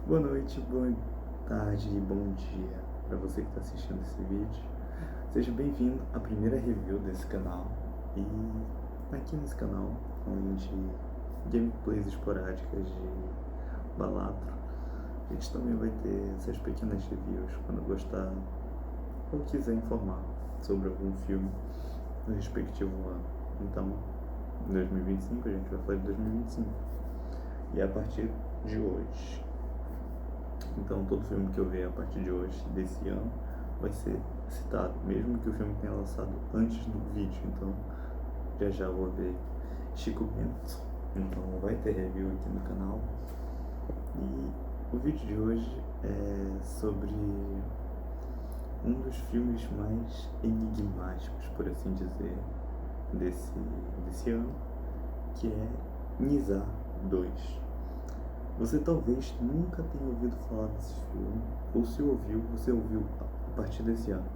Boa noite, boa tarde e bom dia para você que está assistindo esse vídeo. Seja bem-vindo à primeira review desse canal. E aqui nesse canal, além de gameplays esporádicas de Balatro, a gente também vai ter essas pequenas reviews quando gostar ou quiser informar sobre algum filme no respectivo ano. Então, em 2025 a gente vai falar de 2025. E é a partir de hoje. Então todo filme que eu ver a partir de hoje, desse ano, vai ser citado, mesmo que o filme tenha lançado antes do vídeo. Então já vou ver Chico Bento. Então vai ter review aqui no canal. E o vídeo de hoje é sobre um dos filmes mais enigmáticos, por assim dizer, desse ano, que é Nizar 2. Você talvez nunca tenha ouvido falar desse filme, ou se ouviu, você ouviu a partir desse ano.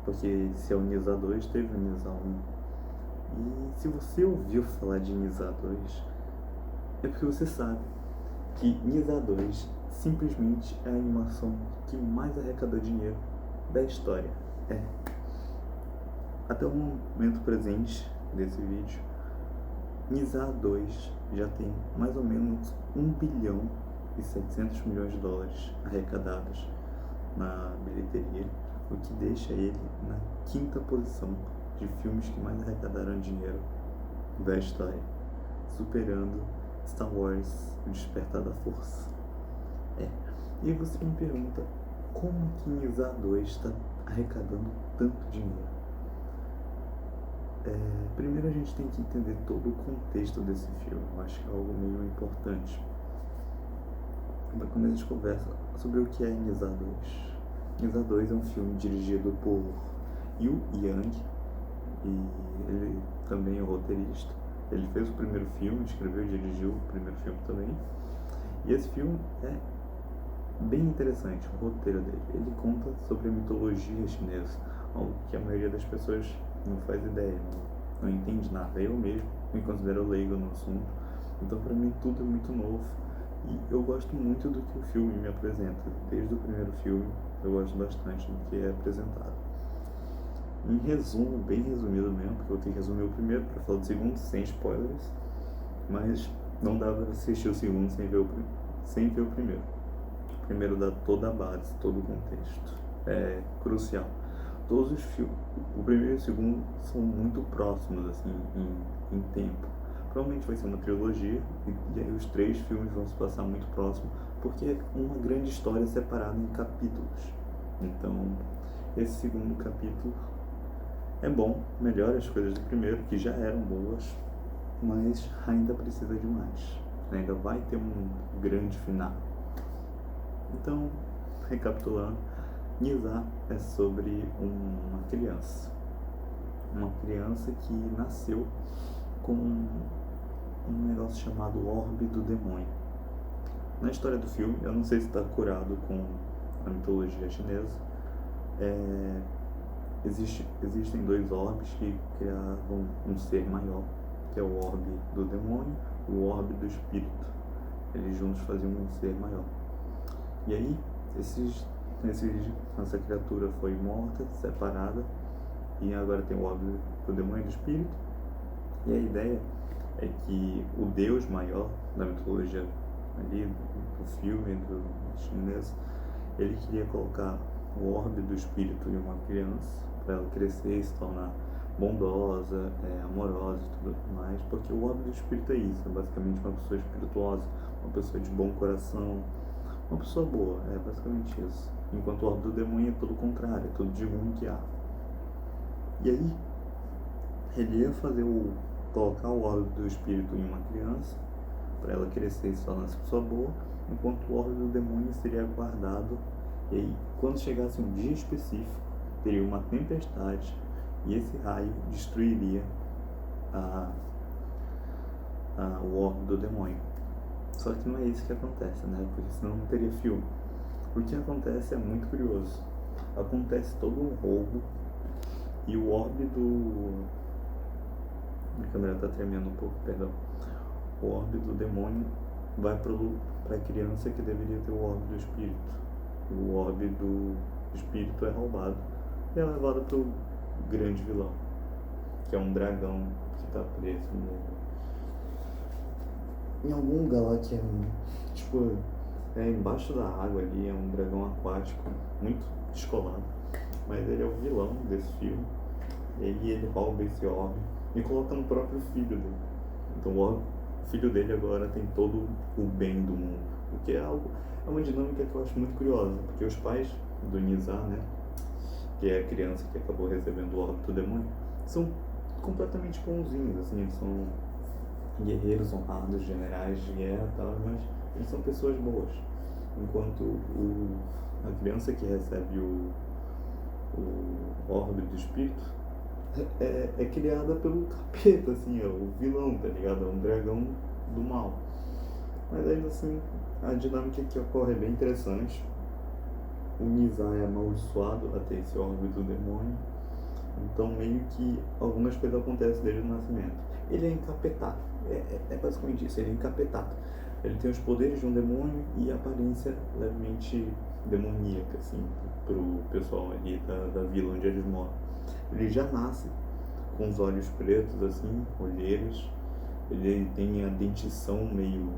Porque se é o Nizar 2, teve o Nizar 1. E se você ouviu falar de Nizar 2, é porque você sabe que Nizar 2 simplesmente é a animação que mais arrecadou dinheiro da história. Até o momento presente desse vídeo, Nizar 2 já tem mais ou menos 1 bilhão e 700 milhões de dólares arrecadados na bilheteria, o que deixa ele na 5ª posição de filmes que mais arrecadaram dinheiro da história, superando Star Wars: O Despertar da Força. E você me pergunta, como que Nizar 2 está arrecadando tanto dinheiro? Primeiro a gente tem que entender todo o contexto desse filme. Eu acho que é algo meio importante para começar a conversa sobre o que é Nizar 2. Nizar 2 é um filme dirigido por Yu Yang, e ele também é roteirista. Ele fez o primeiro filme, escreveu e dirigiu o primeiro filme também. E esse filme é bem interessante, o roteiro dele. Ele conta sobre a mitologia chinesa, algo que a maioria das pessoas não faz ideia, não entende nada. Eu mesmo me considero leigo no assunto, então para mim tudo é muito novo. E eu gosto muito do que o filme me apresenta. Desde o primeiro filme eu gosto bastante do que é apresentado. Em resumo, bem resumido mesmo, porque eu tenho que resumir o primeiro para falar do segundo sem spoilers, mas não dá para assistir o segundo sem ver o primeiro. O primeiro dá toda a base, todo o contexto. É crucial. Todos os filmes, o primeiro e o segundo, são muito próximos assim em tempo. Provavelmente vai ser uma trilogia e aí os 3 filmes vão se passar muito próximo, porque é uma grande história separada em capítulos. Então esse segundo capítulo é bom, melhora as coisas do primeiro, que já eram boas, mas ainda precisa de mais. Ainda vai ter um grande final. Então, recapitulando, Nizar é sobre uma criança. Uma criança que nasceu com um negócio chamado orbe do demônio. Na história do filme, eu não sei se está curado com a mitologia chinesa, existem 2 orbes que criavam um ser maior, que é o orbe do demônio e o orbe do espírito. Eles juntos faziam um ser maior. E aí, essa criatura foi morta, separada, e agora tem o orbe do demônio e do espírito. E a ideia é que o deus maior da mitologia ali, do filme, do chinês, ele queria colocar o orbe do espírito em uma criança, para ela crescer e se tornar bondosa, amorosa e tudo mais, porque o orbe do espírito é isso, é basicamente uma pessoa espirituosa, uma pessoa de bom coração, uma pessoa boa, é basicamente isso. Enquanto o orbe do demônio é todo o contrário, é tudo de ruim que há. E aí, ele ia colocar o orbe do espírito em uma criança, para ela crescer e se tornar uma pessoa boa, enquanto o orbe do demônio seria guardado. E aí, quando chegasse um dia específico, teria uma tempestade e esse raio destruiria o orbe do demônio. Só que não é isso que acontece, né? Porque senão não teria filme. O que acontece é muito curioso. Acontece todo um roubo e o orbe do... Minha câmera tá tremendo um pouco, perdão. O orbe do demônio vai pra criança que deveria ter o orbe do espírito. O orbe do espírito é roubado e é levado pro grande vilão, que é um dragão que tá preso em algum lugar lá que é, tipo, é embaixo da água ali, é um dragão aquático, muito descolado. Mas ele é o vilão desse filme. E aí ele rouba esse orbe e coloca no próprio filho dele. Então o filho dele agora tem todo o bem do mundo. O que é uma dinâmica que eu acho muito curiosa, porque os pais do Nizar, né, que é a criança que acabou recebendo o orbe do demônio, são completamente bonzinhos, assim, eles são guerreiros honrados, generais de guerra e tal, mas eles são pessoas boas. Enquanto a criança que recebe o orbe do espírito é criada pelo capeta, assim, é o vilão, tá ligado? É um dragão do mal. Mas ainda assim, a dinâmica que ocorre é bem interessante. O Nizar é amaldiçoado a ter esse orbe do demônio, então meio que algumas coisas acontecem desde o nascimento. Ele é encapetado, é basicamente isso, ele é encapetado. Ele tem os poderes de um demônio e a aparência levemente demoníaca, assim, pro pessoal ali da vila onde eles moram. Ele já nasce com os olhos pretos, assim, olheiros. Ele tem a dentição meio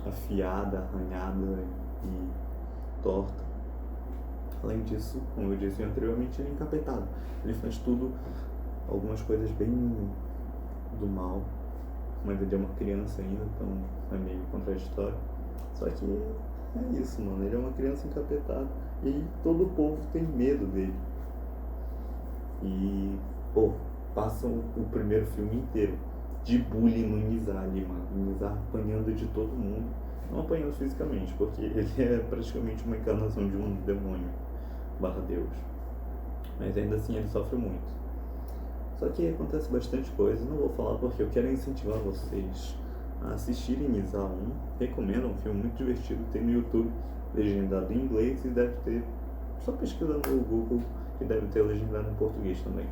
afiada, arranhada e torta. Além disso, como eu disse anteriormente, ele é encapetado. Ele faz tudo, algumas coisas bem do mal, mas ele é uma criança ainda, então é meio contraditório. Só que é isso, mano. Ele é uma criança encapetada e todo o povo tem medo dele. E, passam o primeiro filme inteiro de bullying no Nizar ali, mano. O Nizar apanhando de todo mundo. Não apanhando fisicamente, porque ele é praticamente uma encarnação de um demônio / Deus. Mas ainda assim ele sofre muito. Só que acontece bastante coisa, não vou falar porque eu quero incentivar vocês a assistirem Nizar 1. Recomendo, é um filme muito divertido, tem no YouTube, legendado em inglês e deve ter, só pesquisa no Google, que deve ter legendado em português também.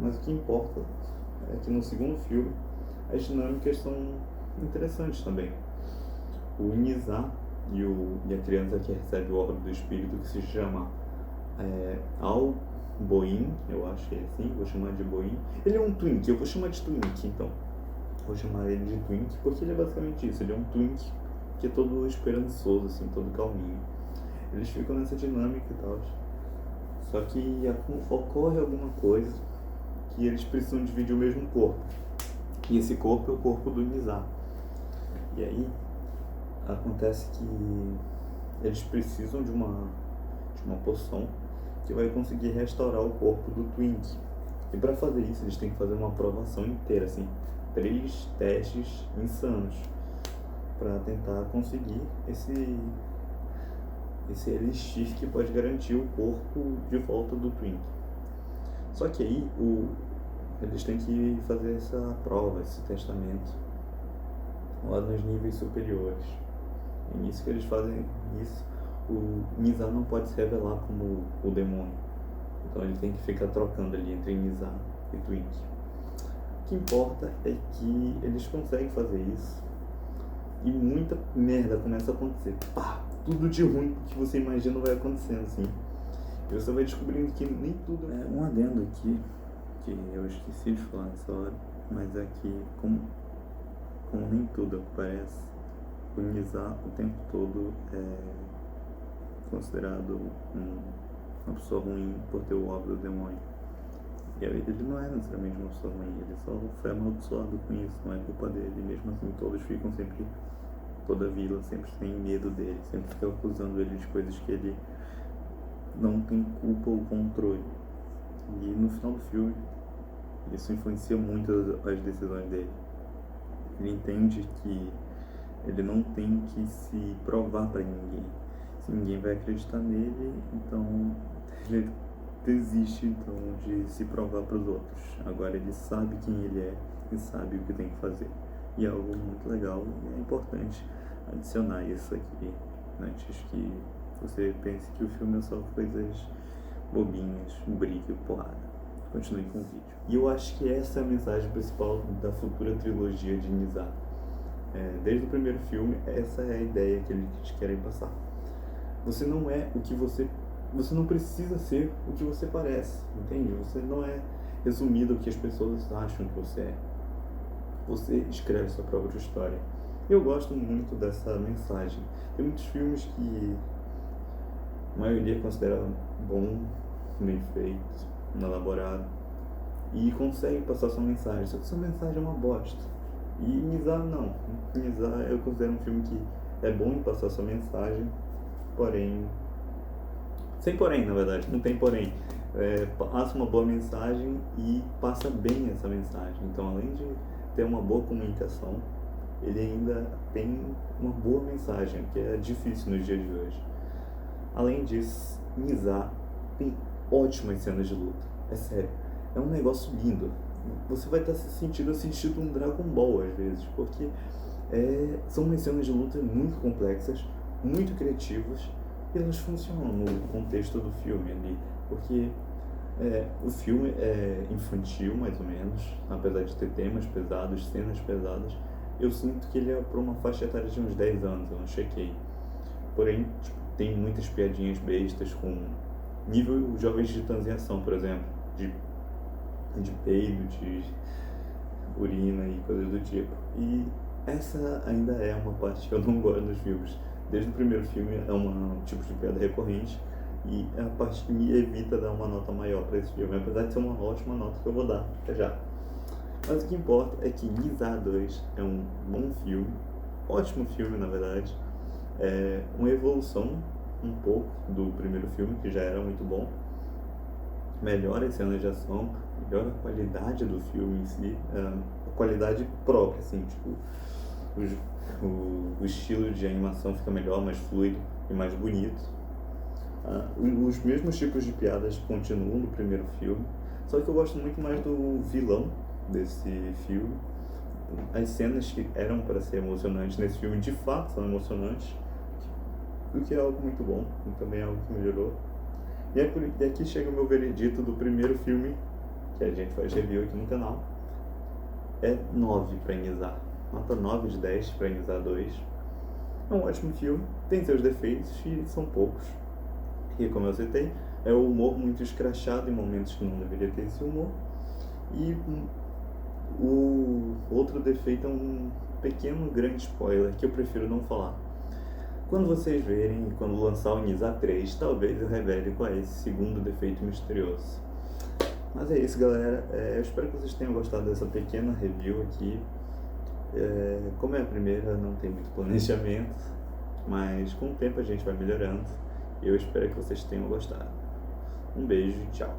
Mas o que importa é que no segundo filme as dinâmicas são interessantes também. O Nizar e a criança que recebe o orbe do espírito, que se chama Al-Boin, eu acho que é assim, vou chamar de Boin. Ele é um Twink, eu vou chamar de Twink então. Vou chamar ele de Twink porque ele é basicamente isso, ele é um Twink que é todo esperançoso, assim, todo calminho. Eles ficam nessa dinâmica e tal. Só que ocorre alguma coisa que eles precisam dividir o mesmo corpo. E esse corpo é o corpo do Nizar. E aí acontece que eles precisam de uma poção que vai conseguir restaurar o corpo do Twink. E para fazer isso eles têm que fazer uma aprovação inteira, assim, 3 testes insanos para tentar conseguir esse elixir que pode garantir o corpo de volta do Twink. Só que aí eles têm que fazer essa prova, esse testamento lá nos níveis superiores. É nisso que eles fazem isso. O Nizar não pode se revelar como o demônio, então ele tem que ficar trocando ali entre Nizar e Twink. O que importa é que eles conseguem fazer isso e muita merda começa a acontecer. Pá, tudo de ruim que você imagina vai acontecendo, assim. E você vai descobrindo que nem tudo é um adendo aqui que eu esqueci de falar nessa hora, mas é que como nem tudo parece, o Nizar o tempo todo é considerado uma pessoa ruim por ter o orbe do demônio. E ele não é necessariamente uma pessoa ruim, ele só foi amaldiçoado com isso, não é culpa dele. Mesmo assim, todos ficam sempre, toda a vila sempre tem medo dele, sempre fica acusando ele de coisas que ele não tem culpa ou controle. E no final do filme, isso influencia muito as decisões dele. Ele entende que ele não tem que se provar para ninguém. Se ninguém vai acreditar nele, então ele desiste então de se provar para os outros. Agora ele sabe quem ele é e sabe o que tem que fazer. E é algo muito legal e é importante adicionar isso aqui antes que você pense que o filme é só coisas bobinhas, briga e porrada. Continue com o vídeo. E eu acho que essa é a mensagem principal da futura trilogia de Nizar. Desde o primeiro filme, essa é a ideia que eles querem passar. Você não é o que você não precisa ser o que você parece, entende? Você não é resumido ao que as pessoas acham que você é. Você escreve sua própria história. Eu gosto muito dessa mensagem. Tem muitos filmes que a maioria considera bom, bem feito, elaborado, e consegue passar sua mensagem, só que sua mensagem é uma bosta. E Nizar não. Nizar eu considero um filme que é bom em passar sua mensagem, porém... Sem porém, na verdade, não tem porém. Passa uma boa mensagem e passa bem essa mensagem. Então, além de ter uma boa comunicação, ele ainda tem uma boa mensagem, que é difícil nos dias de hoje. Além disso, Nizar tem ótimas cenas de luta. É sério, é um negócio lindo. Você vai estar se sentindo assistindo um Dragon Ball às vezes, porque são umas cenas de luta muito complexas, muito criativas, e elas funcionam no contexto do filme ali, porque o filme é infantil, mais ou menos, apesar de ter temas pesados, cenas pesadas. Eu sinto que ele é para uma faixa etária de uns 10 anos, eu não chequei. Porém, tem muitas piadinhas bestas com nível Jovens Titãs em Ação, por exemplo, de peido, de urina e coisas do tipo. E essa ainda é uma parte que eu não gosto dos filmes. Desde o primeiro filme é um tipo de piada recorrente, e é a parte que me evita dar uma nota maior para esse filme, apesar de ser uma ótima nota que eu vou dar até já. Mas o que importa é que Nizar 2 é um bom filme, ótimo filme na verdade, é uma evolução um pouco do primeiro filme, que já era muito bom, melhora as cenas de ação, melhora a qualidade do filme em si, a qualidade própria, assim, tipo, o estilo de animação fica melhor, mais fluido e mais bonito. Os mesmos tipos de piadas continuam no primeiro filme, só que eu gosto muito mais do vilão desse filme. As cenas que eram para ser emocionantes nesse filme de fato são emocionantes, o que é algo muito bom e também é algo que melhorou. E aqui chega o meu veredito do primeiro filme, que a gente faz review aqui no canal. É 9 para Nizar, nota 9 de 10 para Nizar 2. É um ótimo filme, tem seus defeitos e são poucos. E como eu citei, é o humor muito escrachado em momentos que não deveria ter esse humor. E o outro defeito é um pequeno grande spoiler que eu prefiro não falar. Quando vocês verem, quando lançar o Nizar 3, talvez eu revele qual é esse segundo defeito misterioso. Mas é isso, galera. Eu espero que vocês tenham gostado dessa pequena review aqui. Como é a primeira, não tem muito planejamento, mas com o tempo a gente vai melhorando. Eu espero que vocês tenham gostado. Um beijo e tchau.